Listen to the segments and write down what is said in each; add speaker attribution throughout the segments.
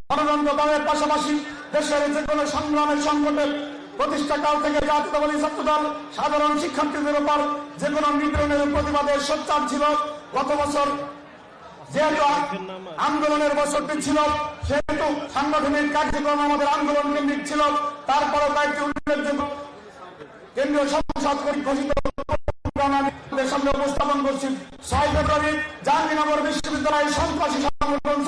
Speaker 1: গণতন্ত্র দানের পাশাপাশি দেশের যে কোনো সংগ্রামের সংকটে প্রতিষ্ঠাকাল থেকে জাতীয়তাবাদী ছাত্রদল সাধারণ শিক্ষার্থীদের উপর যে কোনো নিপীড়নের প্রতিবাদে সোচ্চার ছিল। গত বছর যেহেতু আন্দোলনের বছরটি ছিল, সেহেতু সাংগঠনিক কার্যক্রম আমাদের আন্দোলন কেন্দ্রিক ছিল। তারপরে কয়েকটি উল্লেখযোগ্য কেন্দ্রীয় সংসদ ঘোষিত সামনে উপস্থাপন করছি। 6 ফেব্রুয়ারি জাহাঙ্গীরনগর বিশ্ববিদ্যালয় সন্ত্রাসী সংগঠন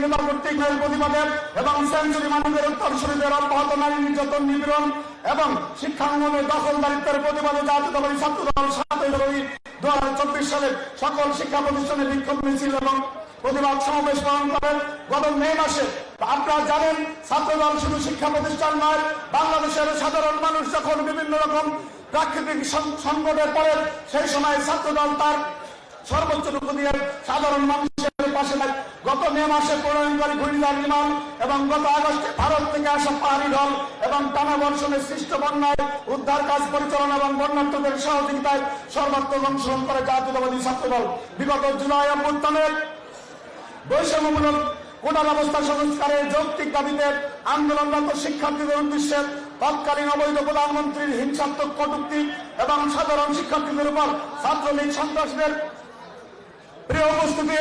Speaker 1: নেতা কর্তৃকের প্রতিবাদে এবং সেঞ্চুরি মানুষের উত্তরসূরিদের অব্যাহত নারী নির্যাতন, নিপীড়ন এবং শিক্ষাঙ্গনের দখলদারিত্বের প্রতিবাদে জাতীয়তাবাদী ছাত্রদল 7 ফেব্রুয়ারি 2024 সালে সকল শিক্ষা প্রতিষ্ঠানে বিক্ষোভ মিছিল এবং প্রতিবাদ সমাবেশ পালন করেন। গত মে মাসে আপনারা জানেন, ছাত্রদল শুধু শিক্ষা প্রতিষ্ঠান নয়, বাংলাদেশের সাধারণ মানুষ যখন বিভিন্ন রকম প্রাকৃতিক সংকটের পরে সেই সময় ছাত্রদল তার সর্বোচ্চটুকু দিয়ে সাধারণ মানুষের পাশে থাকে। গত মে মাসে প্রণয়নকারী ঘূর্ণিঝড় বিমান এবং গত আগস্টে ভারত থেকে আসা পাহাড়ি ঢল এবং টানা বর্ষণের সৃষ্ট বন্যায় উদ্ধার কাজ পরিচালনা এবং বন্যার্থদের সহযোগিতায় সর্বাত্মক অংশগ্রহণ করে জাতীয়তাবাদী ছাত্রদল। বিগত জুলাই অভ্যুত্থানের বৈষম্যমূলক কোটা ব্যবস্থা সংস্কারের যৌক্তিক দাবিতে আন্দোলনরত শিক্ষার্থীদের উদ্দেশ্যে তৎকালীন অবৈধ প্রধানমন্ত্রীর হিংসাত্মক কটূক্তি এবং সাধারণ শিক্ষার্থীদের উপর ছাত্রলীগ সন্ত্রাসীদের প্রিয় উপস্থিতি,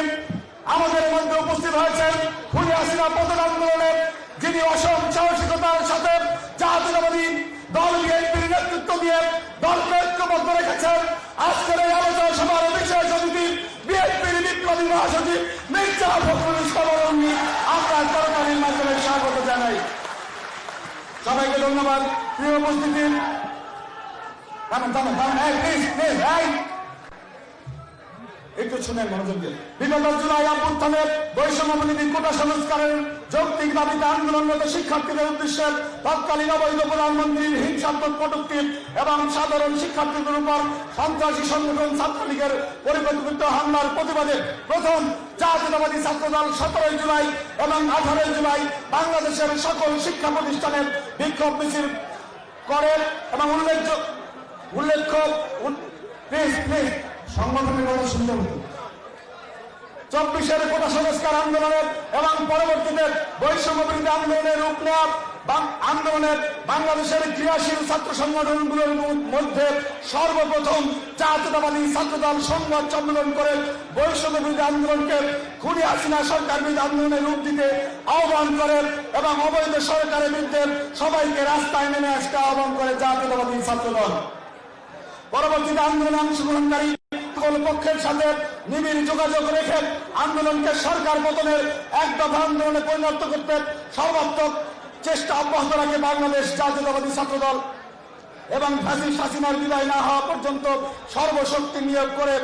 Speaker 1: আমাদের মধ্যে উপস্থিত হয়েছেন খুনি হাসিনা পতন আন্দোলনের যিনি অসম সাহসিকতার সাথে জাতীয়তাবাদী দল বিএনপির নেতৃত্ব দিয়ে দলকে ঐক্যবদ্ধ রেখেছেন। আজকের এই আলোচনা সভার বিশেষ অতিথি বিএনপির বিপ্লবী মহাসচিব মির্জা ফখরুল ইসলাম আলমগীর, আমরা করতালির মাধ্যমে স্বাগত জানাই। সবাইকে ধন্যবাদ। প্রিয় উপস্থিতি, একটু শুনেন মনোযোগ দিয়ে। বিগত জুলাই অভ্যুত্থানের বৈষম্যবিরোধী কোটা সংস্কারের যৌক্তিক দাবিতে আন্দোলনরত শিক্ষার্থীদের উদ্দেশ্যে তৎকালীন অবৈধ প্রধানমন্ত্রীর হিংসাত্মক কটূক্তি এবং সাধারণ শিক্ষার্থীদের উপর সন্ত্রাসী সংগঠন ছাত্রলীগের পরিকল্পিত হামলার প্রতিবাদে প্রথম জাতীয়তাবাদী ছাত্রদল 17 জুলাই এবং 18 জুলাই বাংলাদেশের সকল শিক্ষা প্রতিষ্ঠানের বিক্ষোভ মিছিল করে এবং উল্লেখ্য সংগঠনের কথা শুনতে হতো। 24 কোটা সংস্কার আন্দোলনের এবং পরবর্তীতে বৈষম্য বিরোধী আন্দোলনের রূপ নেওয়া আন্দোলনের বাংলাদেশের ক্রিয়াশীল ছাত্র সংগঠনগুলোর মধ্যে সর্বপ্রথম জাতীয়তাবাদী ছাত্রদল সংবাদ সম্মেলন করে বৈষম্য বিরোধী আন্দোলনকে খুনি হাসিনা সরকার বিরোধী আন্দোলনের রূপ দিতে আহ্বান করে এবং অবৈধ সরকারের বিরুদ্ধে সবাইকে রাস্তায় নেমে আসতে আহ্বান করে জাতীয়তাবাদী ছাত্রদল। পরবর্তীতে আন্দোলনে অংশগ্রহণকারী পক্ষের সাথে নিবিড় যোগাযোগ রেখে আন্দোলনকে সরকার পতনের এক দফা আন্দোলনে পরিণত করতে সর্বাত্মক চেষ্টা অব্যাহত রাখে বাংলাদেশ জাতীয়তাবাদী ছাত্রদল এবং ফ্যাসিস্ট হাসিনার বিদায় না হওয়া পর্যন্ত সর্বশক্তি নিয়োগ করে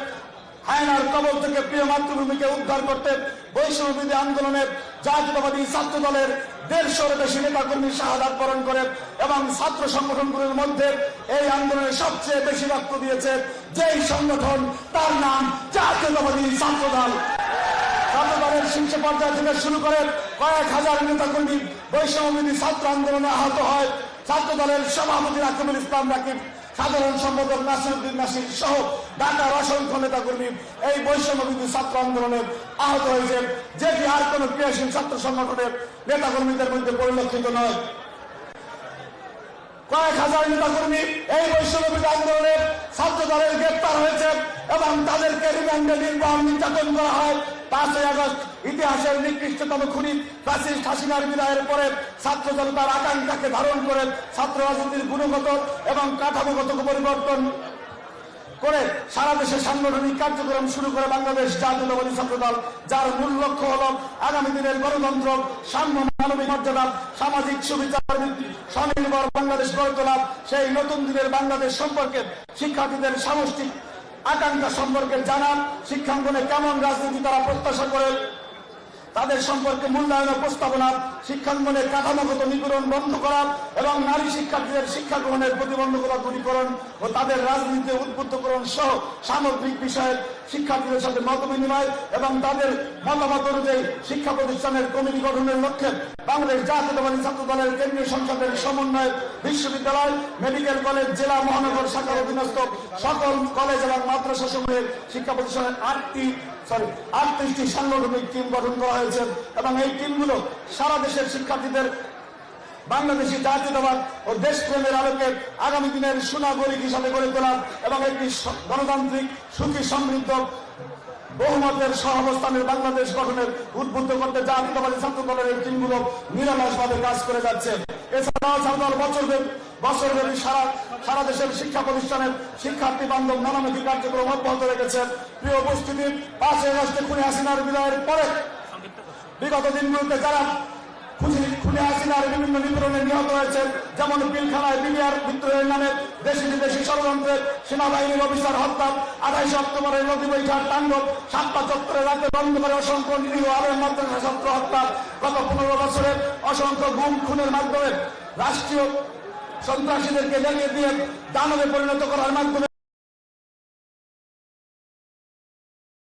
Speaker 1: হায়নার কবল থেকে প্রিয় মাতৃভূমিকে উদ্ধার করতে বৈষম্য বিরোধী আন্দোলনে জাতীয়তাবাদী ছাত্রদলের 150-এর বেশি নেতাকর্মী শাহাদাত বরণ করে এবং ছাত্র সংগঠনগুলোর মধ্যে এই আন্দোলনে সবচেয়ে বেশি রক্ত দিয়েছে যেই সংগঠন, তার নাম জাতীয়তাবাদী ছাত্রদল। ছাত্রদলের শীর্ষ পর্যায় থেকে শুরু করে কয়েক হাজার নেতাকর্মী বৈষম্য বিরোধী ছাত্র আন্দোলনে আহত হয়। ছাত্রদলের সভাপতি রাকিবুল ইসলাম রাকিব, সাধারণ সম্পাদক নাসিরউদ্দিন নাসির সহ ঢাকার অসংখ্য নেতাকর্মী এই বৈষম্য বিরোধী ছাত্র আন্দোলনে আহত হয়েছে, যেটি আর কোন ক্রিয়াশীল ছাত্র সংগঠনের নেতাকর্মীদের মধ্যে পরিলক্ষিত নয়। কয়েক হাজার নেতাকর্মী এই বৈষম্য বিরোধী আন্দোলনে ছাত্রদলের গ্রেপ্তার হয়েছে এবং তাদেরকে রিমান্ডে নির্যাতন করা হয়। 5 আগস্ট ইতিহাসের নিকৃষ্টতম খুনি ফ্যাসিস্ট হাসিনার বিদায়ের পরে ছাত্র জনতার আকাঙ্ক্ষাকে ধারণ করে ছাত্র রাজনীতির গুণগত এবং কাঠামোগত পরিবর্তন করে সারা দেশে সাংগঠনিক কার্যক্রম শুরু করে বাংলাদেশ জাতীয়তাবাদী ছাত্রদল, যার মূল লক্ষ্য হল আগামী দিনের গণতন্ত্র, সাম্য, মানবিক মর্যাদা, সামাজিক সুবিচার, স্বনির্ভর বাংলাদেশ গড়ে তোলা। সেই নতুন দিনের বাংলাদেশ সম্পর্কে শিক্ষার্থীদের সামষ্টিক আকাঙ্ক্ষা সম্পর্কে জানা, শিক্ষাঙ্গনে কেমন রাজনীতি তারা প্রত্যাশা করে, তাদের সম্পর্কে মূল্যায়ন প্রস্তাবনা, শিক্ষাঙ্গনের কাঠামোগত নিপীড়ন বন্ধ করা এবং নারী শিক্ষার্থীদের শিক্ষা গ্রহণের প্রতিবন্ধকতা দূরীকরণ ও তাদের রাজনীতিতে উদ্বুদ্ধকরণ সহ সামগ্রিক বিষয়ে শিক্ষার্থীদের সাথে মত বিনিময় এবং তাদের মতামত অনুযায়ী শিক্ষা প্রতিষ্ঠানের কমিটি গঠনের লক্ষ্যে বাংলাদেশ জাতীয়তাবাদী ছাত্রদলের কেন্দ্রীয় সংসদের সমন্বয়ে বিশ্ববিদ্যালয়, মেডিকেল কলেজ, জেলা, মহানগর শাখার অধীনস্থ সকল কলেজ এবং মাদ্রাসা সমূহের শিক্ষা প্রতিষ্ঠানের 8টি 38টি সাংগঠনিক টিম গঠন করা হয়েছে এবং এই টিমগুলো সারা দেশের শিক্ষার্থীদের বাংলাদেশি জাতীয়তাবাদ ও দেশপ্রেমের আলোকে আগামী দিনের সুনাগরিক হিসাবে গড়ে তোলা এবং একটি গণতান্ত্রিক সুখী সমৃদ্ধ বহুমতের সহাবস্থানের বাংলাদেশ গঠনের উদ্বুদ্ধ করতে জাতীয়তাবাদী ছাত্র দলের এই টিমগুলো নিরলসভাবে কাজ করে যাচ্ছে। এছাড়াও ছাত্রদল বছরব্যাপী সারা দেশের শিক্ষা প্রতিষ্ঠানের শিক্ষার্থী বান্ধব নানামুখী কার্যক্রম অব্যাহত রেখেছে। প্রিয় উপস্থিতি, 5ই আগস্টে খুনি হাসিনার বিদায়ের পরে বিগত দিনগুলোতে যারা খুনি হাসিনার বিভিন্ন নিপীড়নে নিহত হয়েছে, যেমন পিলখানায় বিডিআর বিদ্রোহের নামে দেশি বিদেশি ষড়যন্ত্রে সেনাবাহিনীর অফিসার হত্যা, 28 অক্টোবরের নদী বৈঠার তাণ্ডব, 7টা চত্বরে রাতে বন্ধ করে অসংখ্য নিরীহ আলেম মাদ্রাসা ছাত্র হত্যা, গত 15 বছরের অসংখ্য গুম খুনের মাধ্যমে রাষ্ট্রীয় সন্ত্রাসীদেরকে জ্বালিয়ে দিয়ে দানবে পরিণত করার মাধ্যমে